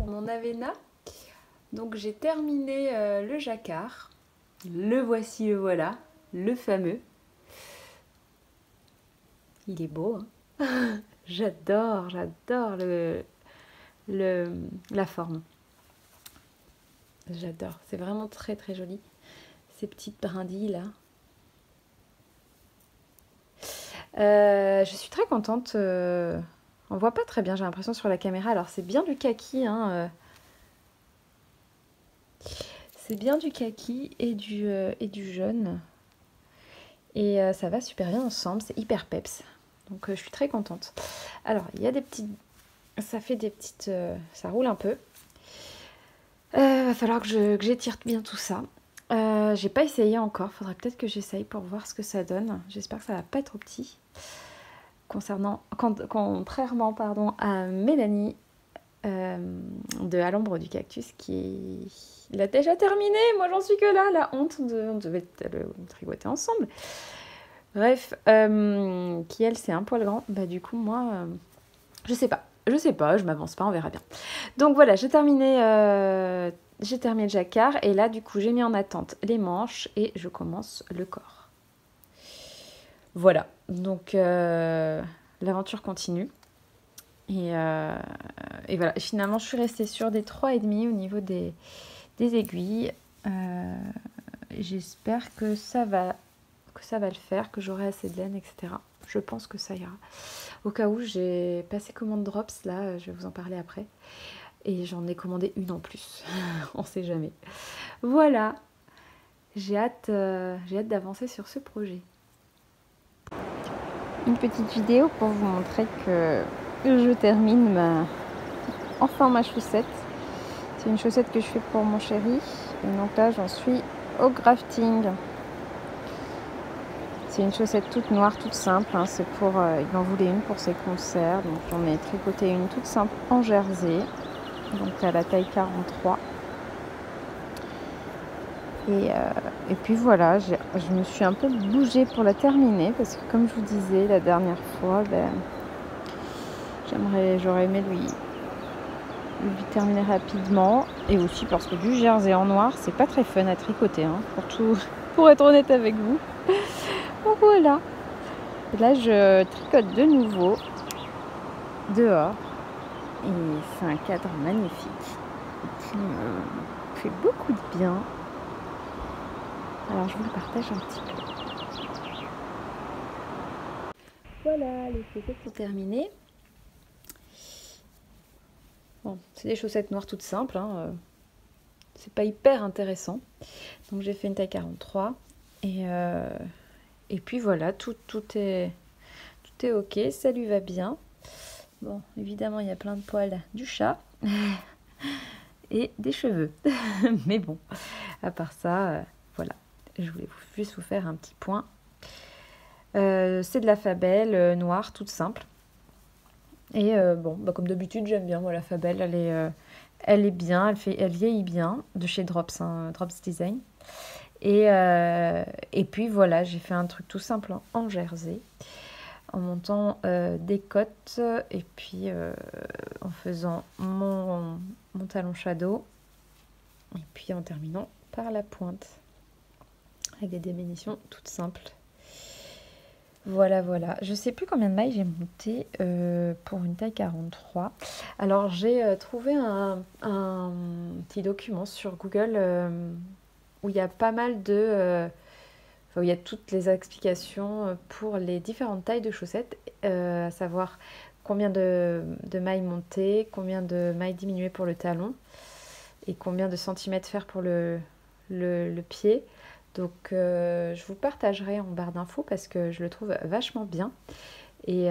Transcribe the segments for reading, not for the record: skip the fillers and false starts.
Mon Avena. Donc j'ai terminé le jacquard. Le voici, le voilà, le fameux. Il est beau, hein. J'adore la forme. J'adore, c'est vraiment très très joli. Ces petites brindilles là. Je suis très contente. On voit pas très bien, j'ai l'impression sur la caméra. Alors c'est bien du kaki, hein. C'est bien du kaki et du jaune. Et ça va super bien ensemble, c'est hyper peps. Donc je suis très contente. Alors il y a des petites... Ça fait des petites... ça roule un peu. Va falloir que j'étire bien tout ça. J'ai pas essayé encore, faudrait peut-être que j'essaye pour voir ce que ça donne. J'espère que ça va pas être trop petit. Contrairement à Mélanie de À l'ombre du cactus qui l'a déjà terminé. Moi j'en suis que là, la honte, on devait le tricoter ensemble. Bref, qui elle c'est un poil grand. Bah du coup moi, je sais pas, je m'avance pas, on verra bien. Donc voilà, j'ai terminé le jacquard et là du coup j'ai mis en attente les manches et je commence le corps. Voilà, donc l'aventure continue. Et voilà, finalement je suis restée sur des 3,5 au niveau des aiguilles. J'espère que ça va le faire, que j'aurai assez de laine, etc. Je pense que ça ira. Au cas où, j'ai passé commande drops, là, je vais vous en parler après. Et j'en ai commandé une en plus. On sait jamais. Voilà, j'ai hâte d'avancer sur ce projet. Une petite vidéo pour vous montrer que je termine enfin ma chaussette. C'est une chaussette que je fais pour mon chéri. Et donc là, j'en suis au grafting. C'est une chaussette toute noire, toute simple. Hein. C'est pour, il en voulait une pour ses concerts. Donc j'en ai tricoté une toute simple en jersey. Donc à la taille 43. Et puis voilà, je me suis un peu bougée pour la terminer. Parce que comme je vous disais la dernière fois, j'aurais aimé lui terminer rapidement. Et aussi parce que du jersey en noir, c'est pas très fun à tricoter. Hein, pour être honnête avec vous. Donc voilà. Et là, je tricote de nouveau dehors. Et c'est un cadre magnifique qui me fait beaucoup de bien. Alors, je vous le partage un petit peu. Voilà, les chaussettes sont terminées. Bon, c'est des chaussettes noires toutes simples. Hein. C'est pas hyper intéressant. Donc, j'ai fait une taille 43. Et puis voilà, tout est ok, ça lui va bien. Bon, évidemment, il y a plein de poils du chat et des cheveux. Mais bon, à part ça, voilà. Je voulais juste vous faire un petit point. C'est de la Fabelle noire, toute simple. Et bon, comme d'habitude, j'aime bien. Moi, la Fabelle, elle est bien, elle vieillit bien, de chez Drops, hein, Drops Design. Et puis voilà, j'ai fait un truc tout simple en jersey, en montant des côtes et puis en faisant mon talon shadow et puis en terminant par la pointe avec des déménitions toutes simples. Voilà, je sais plus combien de mailles j'ai monté pour une taille 43. Alors j'ai trouvé un petit document sur Google où il y a pas mal où il y a toutes les explications pour les différentes tailles de chaussettes, à savoir combien de mailles monter, combien de mailles diminuer pour le talon et combien de centimètres faire pour le pied. Donc je vous partagerai en barre d'infos parce que je le trouve vachement bien. Et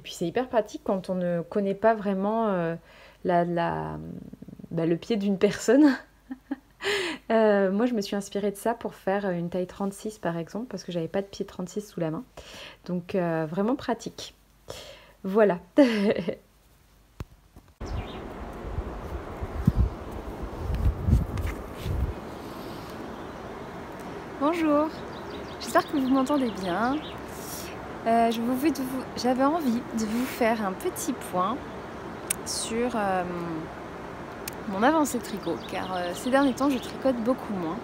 puis c'est hyper pratique quand on ne connaît pas vraiment le pied d'une personne. Moi je me suis inspirée de ça pour faire une taille 36 par exemple parce que j'avais pas de pied 36 sous la main, donc vraiment pratique. Voilà. Bonjour, j'espère que vous m'entendez bien. J'avais envie de vous faire un petit point sur mon avancée de tricot, car ces derniers temps je tricote beaucoup moins.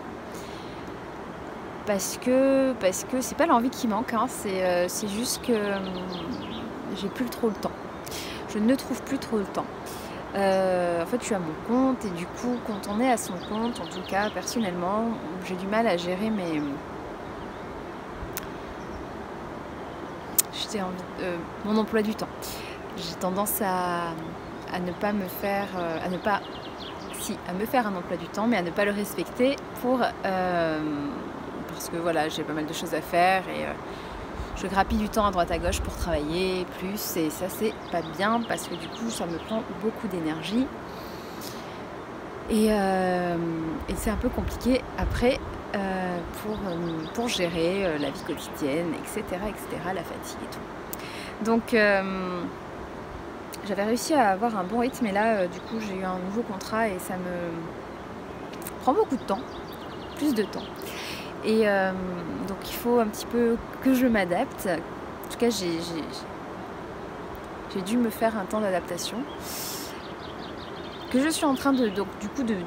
Parce que c'est pas l'envie qui manque, hein, c'est juste que j'ai plus trop le temps. Je ne trouve plus trop le temps. En fait, je suis à mon compte et du coup, quand on est à son compte, en tout cas personnellement, j'ai du mal à gérer mon emploi du temps. J'ai tendance à ne pas me faire, à me faire un emploi du temps, mais à ne pas le respecter parce que voilà, j'ai pas mal de choses à faire et je grappille du temps à droite à gauche pour travailler plus et ça c'est pas bien parce que du coup ça me prend beaucoup d'énergie et c'est un peu compliqué après pour gérer la vie quotidienne, etc., la fatigue et tout. Donc j'avais réussi à avoir un bon rythme et là du coup j'ai eu un nouveau contrat et ça me prend beaucoup de temps, plus de temps. Et donc il faut un petit peu que je m'adapte. En tout cas j'ai dû me faire un temps d'adaptation que je suis en train de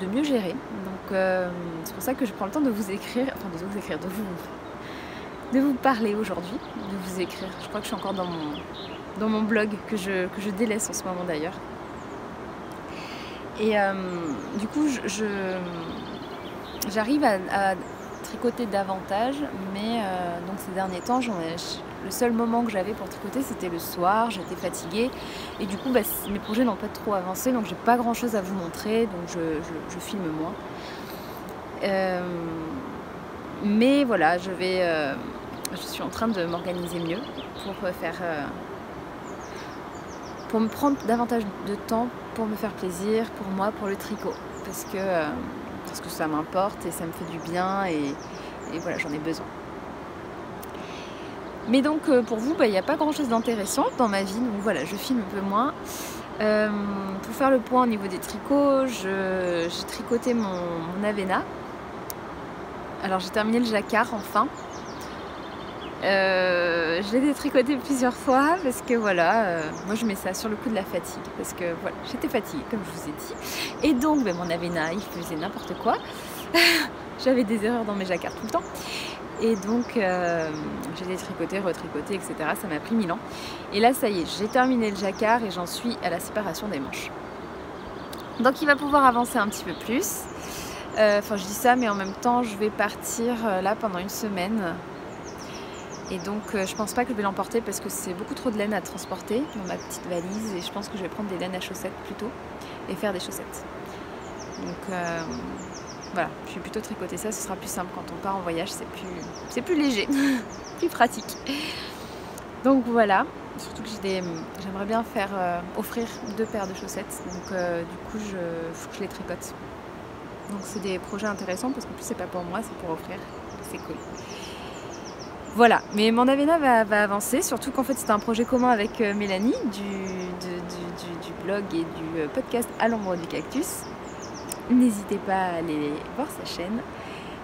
mieux gérer. Donc c'est pour ça que je prends le temps de vous écrire, de vous parler aujourd'hui, de vous écrire. Je crois que je suis encore dans mon blog que je délaisse en ce moment d'ailleurs. Et du coup j'arrive à tricoter davantage, mais donc ces derniers temps le seul moment que j'avais pour tricoter c'était le soir, j'étais fatiguée et du coup mes projets n'ont pas trop avancé, donc j'ai pas grand chose à vous montrer, donc je filme moins, mais voilà, je suis en train de m'organiser mieux pour me prendre davantage de temps pour me faire plaisir, pour moi, pour le tricot, parce que ça m'importe et ça me fait du bien et voilà, j'en ai besoin. Mais donc pour vous, il n'y a pas grand chose d'intéressant dans ma vie, donc voilà, je filme un peu moins. Pour faire le point au niveau des tricots, j'ai tricoté mon Avena. Alors j'ai terminé le jacquard enfin. Je l'ai détricoté plusieurs fois parce que voilà, moi je mets ça sur le coup de la fatigue parce que voilà, j'étais fatiguée comme je vous ai dit et donc mon Avena il faisait n'importe quoi. J'avais des erreurs dans mes jacquards tout le temps et donc j'ai détricoté, retricoté, etc. Ça m'a pris 1000 ans et là ça y est, j'ai terminé le jacquard et j'en suis à la séparation des manches, donc il va pouvoir avancer un petit peu plus. Enfin je dis ça mais en même temps je vais partir là pendant une semaine. Et donc je pense pas que je vais l'emporter parce que c'est beaucoup trop de laine à transporter dans ma petite valise et je pense que je vais prendre des laines à chaussettes plutôt et faire des chaussettes. Donc voilà, je vais plutôt tricoter ça, ce sera plus simple quand on part en voyage, c'est plus léger, plus pratique. Donc voilà, surtout que j'aimerais bien offrir 2 paires de chaussettes, donc du coup faut que je les tricote. Donc c'est des projets intéressants parce qu'en plus c'est pas pour moi, c'est pour offrir, c'est cool. Voilà, mais mon Avena va avancer, surtout qu'en fait c'est un projet commun avec Mélanie du blog et du podcast À l'ombre du cactus. N'hésitez pas à aller voir sa chaîne.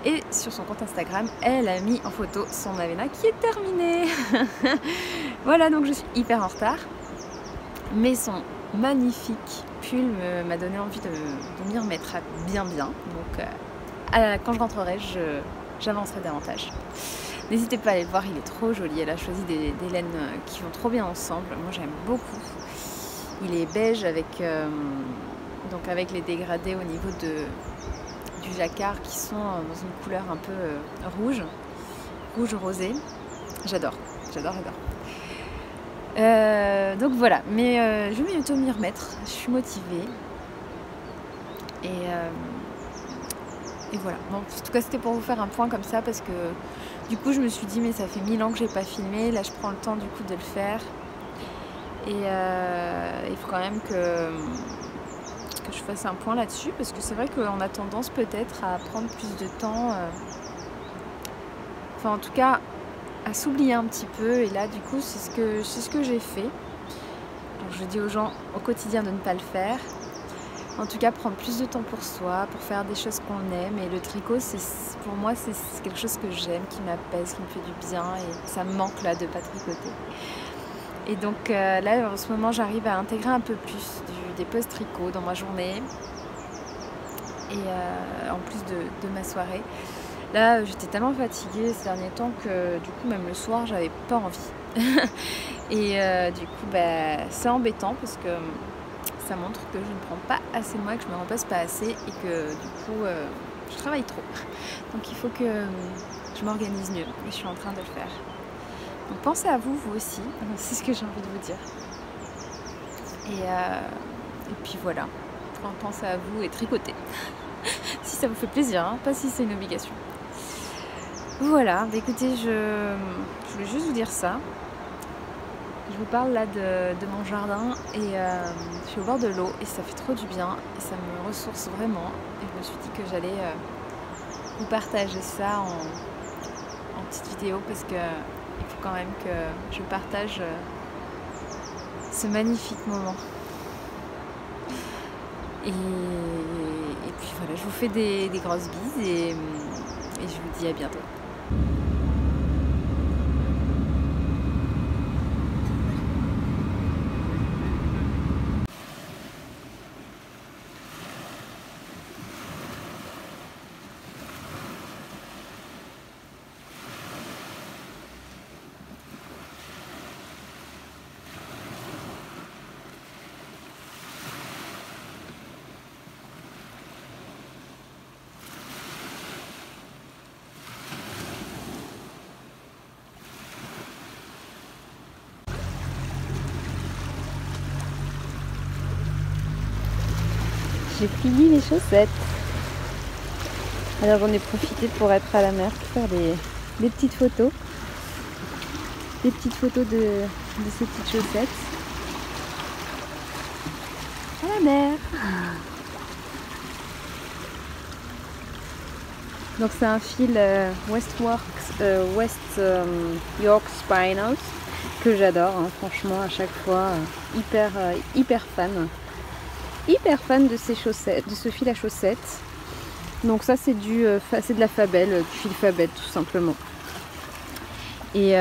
Et sur son compte Instagram, elle a mis en photo son Avena qui est terminé. Voilà, donc je suis hyper en retard. Mais son magnifique pull m'a donné envie de m'y remettre bien. Donc quand je rentrerai, j'avancerai davantage. N'hésitez pas à aller le voir, il est trop joli. Elle a choisi des laines qui vont trop bien ensemble. Moi j'aime beaucoup. Il est beige avec les dégradés au niveau du jacquard qui sont dans une couleur un peu rouge rosé. J'adore. Donc voilà, mais je vais bientôt m'y remettre. Je suis motivée. Et voilà. Bon, en tout cas c'était pour vous faire un point comme ça parce que du coup je me suis dit mais ça fait 1000 ans que j'ai pas filmé, là je prends le temps du coup de le faire et il faut quand même que je fasse un point là-dessus parce que c'est vrai qu'on a tendance peut-être à prendre plus de temps, enfin en tout cas à s'oublier un petit peu et là du coup c'est ce que j'ai fait. Donc je dis aux gens au quotidien de ne pas le faire. En tout cas, prendre plus de temps pour soi, pour faire des choses qu'on aime. Et le tricot, pour moi, c'est quelque chose que j'aime, qui m'apaise, qui me fait du bien. Et ça me manque là de pas tricoter. Et donc là, en ce moment, j'arrive à intégrer un peu plus des pauses tricot dans ma journée. Et en plus de ma soirée. Là, j'étais tellement fatiguée ces derniers temps que du coup, même le soir, j'avais pas envie. Et du coup, c'est embêtant parce que ça montre que je ne prends pas assez de moi, que je me repose pas assez et que du coup, je travaille trop. Donc il faut que je m'organise mieux et je suis en train de le faire. Donc pensez à vous, vous aussi, c'est ce que j'ai envie de vous dire. Et puis voilà, pensez à vous et tricotez. Si ça vous fait plaisir, hein, pas si c'est une obligation. Voilà, écoutez, je voulais juste vous dire ça. Je vous parle là de mon jardin et je suis au bord de l'eau et ça fait trop du bien et ça me ressource vraiment. Et je me suis dit que j'allais vous partager ça en petite vidéo parce que il faut quand même que je partage ce magnifique moment. Et puis voilà, je vous fais des grosses bises et je vous dis à bientôt. J'ai fini les chaussettes. Alors j'en ai profité pour être à la mer, pour faire des petites photos. Des petites photos de ces petites chaussettes. À la mer. Donc c'est un fil West York Spinos que j'adore, hein, franchement à chaque fois hyper fan de ces chaussettes, de ce fil à chaussettes. Donc ça c'est c'est de la Fabel, du fil Fabel tout simplement. Et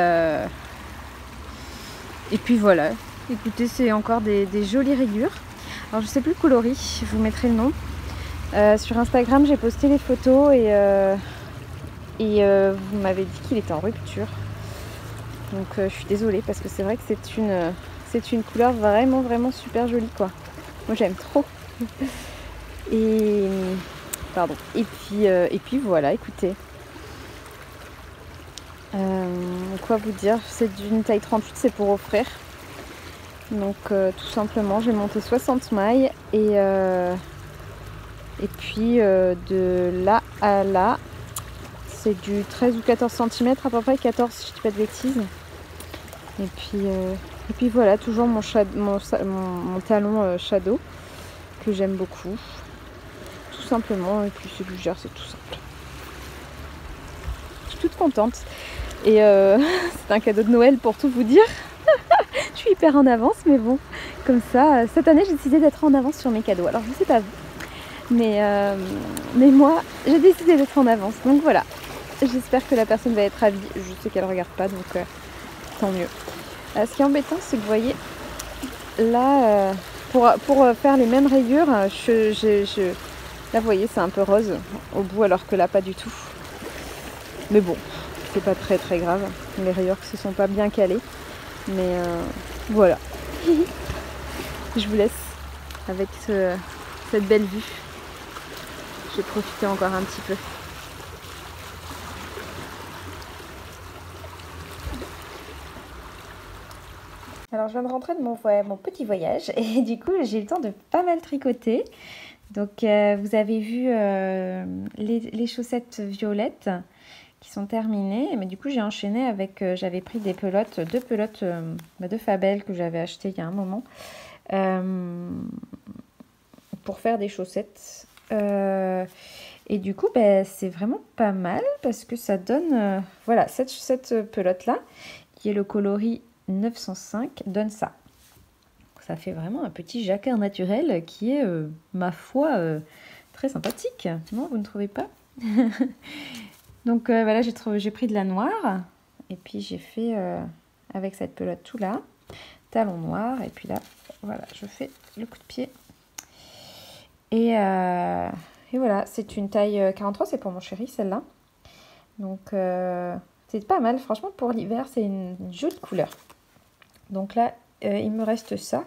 puis voilà, écoutez, c'est encore des jolies rayures. Alors je sais plus le coloris, je vous mettrai le nom. Sur Instagram j'ai posté les photos et vous m'avez dit qu'il était en rupture. Donc je suis désolée parce que c'est vrai que c'est une couleur vraiment super jolie quoi. Moi j'aime trop. Et pardon. Et puis voilà, écoutez. Quoi vous dire, c'est d'une taille 38, c'est pour offrir. Donc tout simplement, j'ai monté 60 mailles et puis de là à là, c'est du 13 ou 14 cm à peu près, 14 si je dis pas de bêtises. Et puis voilà, toujours mon talon shadow que j'aime beaucoup. Tout simplement, et puis celui que je gère, c'est tout simple. Je suis toute contente. Et c'est un cadeau de Noël pour tout vous dire. Je suis hyper en avance, mais bon, comme ça, cette année j'ai décidé d'être en avance sur mes cadeaux. Alors je sais pas vous, mais moi j'ai décidé d'être en avance. Donc voilà, j'espère que la personne va être ravie. Je sais qu'elle regarde pas, donc tant mieux. Ce qui est embêtant, c'est que vous voyez, là, pour faire les mêmes rayures, là vous voyez, c'est un peu rose au bout, alors que là pas du tout. Mais bon, c'est pas très grave. Les rayures qui se sont pas bien calées. Mais voilà. Je vous laisse avec cette belle vue. Je vais profiter encore un petit peu. Alors je viens de rentrer de mon petit voyage et du coup j'ai eu le temps de pas mal tricoter. Donc vous avez vu les chaussettes violettes qui sont terminées, mais du coup j'ai enchaîné avec, j'avais pris deux pelotes de Fabel que j'avais achetées il y a un moment pour faire des chaussettes. Et du coup c'est vraiment pas mal parce que ça donne, voilà, cette pelote là qui est le coloris 905 donne ça. ça fait vraiment un petit jacquard naturel qui est, ma foi, très sympathique. Non, vous ne trouvez pas? Donc voilà, j'ai pris de la noire et puis j'ai fait avec cette pelote tout là, talon noir et puis là, voilà, je fais le coup de pied. Et voilà, c'est une taille 43, c'est pour mon chéri celle-là. Donc c'est pas mal, franchement pour l'hiver c'est une jolie couleur. Donc là, il me reste ça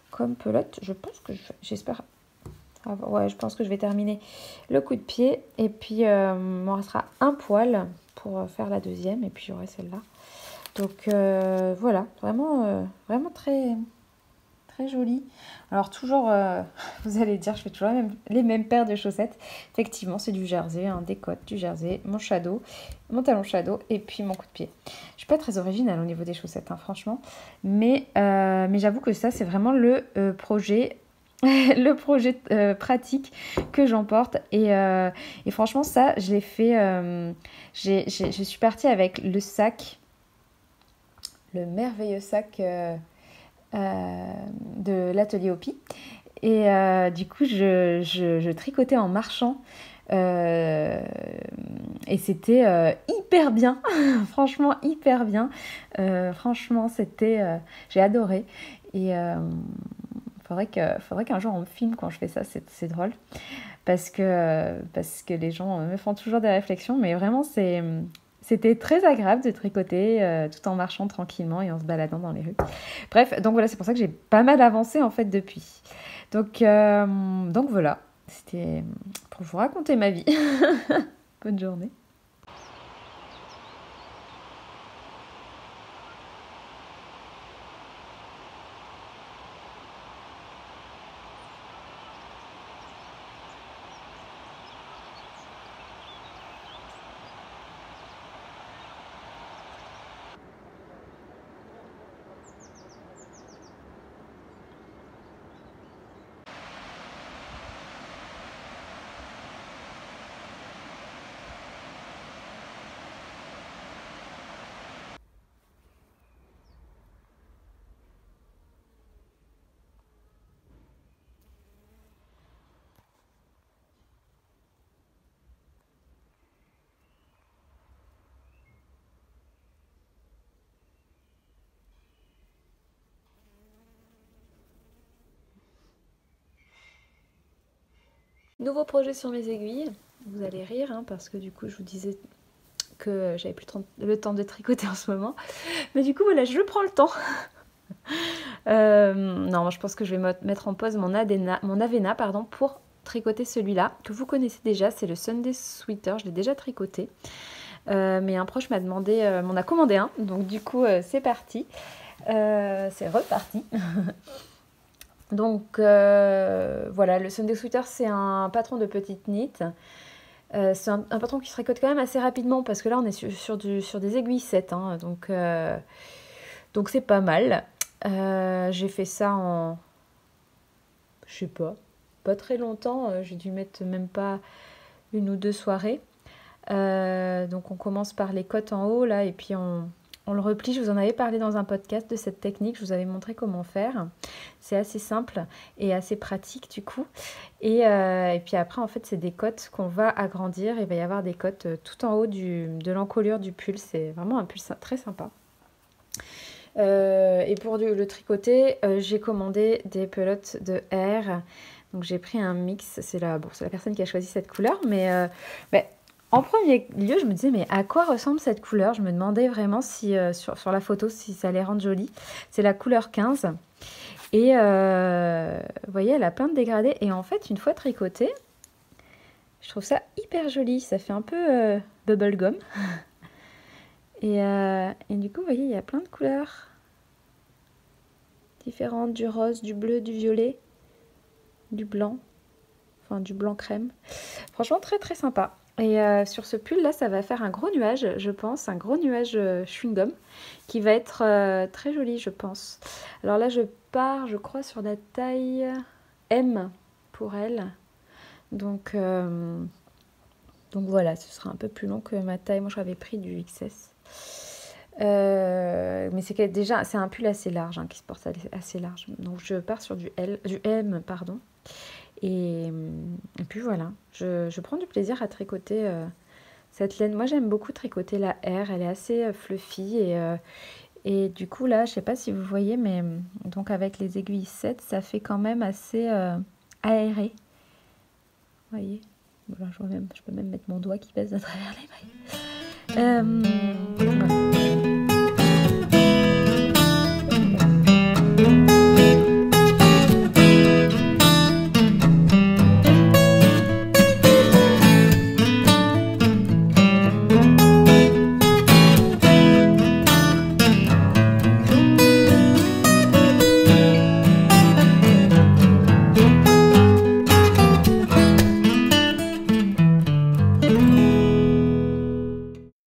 comme pelote. Je pense que j'espère... ouais, je pense que je vais terminer le coup de pied. Et puis, il me restera un poil pour faire la deuxième. Et puis, j'aurai celle-là. Donc, voilà. Vraiment, vraiment très, très jolie. Alors, toujours, vous allez dire, je fais toujours les mêmes paires de chaussettes. Effectivement, c'est du jersey, hein, des cottes, du jersey, mon shadow, mon talon shadow et puis mon coup de pied. Je suis pas très originale au niveau des chaussettes, hein, franchement. Mais j'avoue que ça, c'est vraiment le projet... le projet pratique que j'emporte et franchement ça je l'ai fait je suis partie avec le sac, le merveilleux sac de l'atelier Opi et du coup je tricotais en marchant et c'était hyper bien franchement hyper bien franchement c'était j'ai adoré et faudrait qu'un jour on me filme quand je fais ça, c'est drôle. Parce que les gens me font toujours des réflexions, mais vraiment c'était très agréable de tricoter tout en marchant tranquillement et en se baladant dans les rues. Bref, donc voilà, c'est pour ça que j'ai pas mal avancé en fait depuis. Donc voilà, c'était pour vous raconter ma vie. Bonne journée. Nouveau projet sur mes aiguilles. Vous allez rire hein, parce que du coup je vous disais que j'avais plus le temps de tricoter en ce moment. Mais du coup voilà, je prends le temps. Non, je pense que je vais mettre en pause mon Avena pardon, pour tricoter celui-là que vous connaissez déjà, c'est le Sunday Sweater, je l'ai déjà tricoté. Mais un proche m'en a commandé un, donc du coup c'est parti, c'est reparti. Donc voilà, le Sunday Sweater c'est un patron de petite knit. C'est un patron qui se tricote quand même assez rapidement parce que là on est sur des aiguilles 7, hein, donc c'est pas mal. J'ai fait ça en, je sais pas très longtemps. J'ai dû mettre même pas 1 ou 2 soirées. Donc on commence par les cottes en haut là et puis on le replie. Je vous en avais parlé dans un podcast de cette technique. Je vous avais montré comment faire. C'est assez simple et assez pratique du coup. Et puis après en fait c'est des cottes qu'on va agrandir. Il va y avoir des cottes tout en haut de l'encolure du pull. C'est vraiment un pull très sympa. Et pour le tricoter, j'ai commandé des pelotes de R. Donc j'ai pris un mix. C'est la personne qui a choisi cette couleur. Mais en premier lieu, je me disais, mais à quoi ressemble cette couleur? Je me demandais vraiment si sur la photo, si ça allait rendre joli. C'est la couleur 15. Et vous voyez, elle a plein de dégradés. Et en fait, une fois tricotée, je trouve ça hyper joli. Ça fait un peu bubblegum. Et du coup, vous voyez, il y a plein de couleurs différentes, du rose, du bleu, du violet, du blanc, enfin du blanc crème. Franchement, très très sympa. Et sur ce pull là, ça va faire un gros nuage, je pense, un gros nuage chewing-gum qui va être très joli, je pense. Alors là, je pars, je crois, sur la taille M pour elle. Donc voilà, ce sera un peu plus long que ma taille. Moi, j'avais pris du XS. Mais déjà, c'est un pull assez large, hein, qui se porte assez large. Donc je pars sur du M, pardon. Et puis voilà, je prends du plaisir à tricoter cette laine. Moi j'aime beaucoup tricoter la R, elle est assez fluffy et du coup là, je sais pas si vous voyez, mais donc avec les aiguilles 7, ça fait quand même assez aéré. Vous voyez, voilà, je peux même mettre mon doigt qui passe à travers les mailles. Voilà.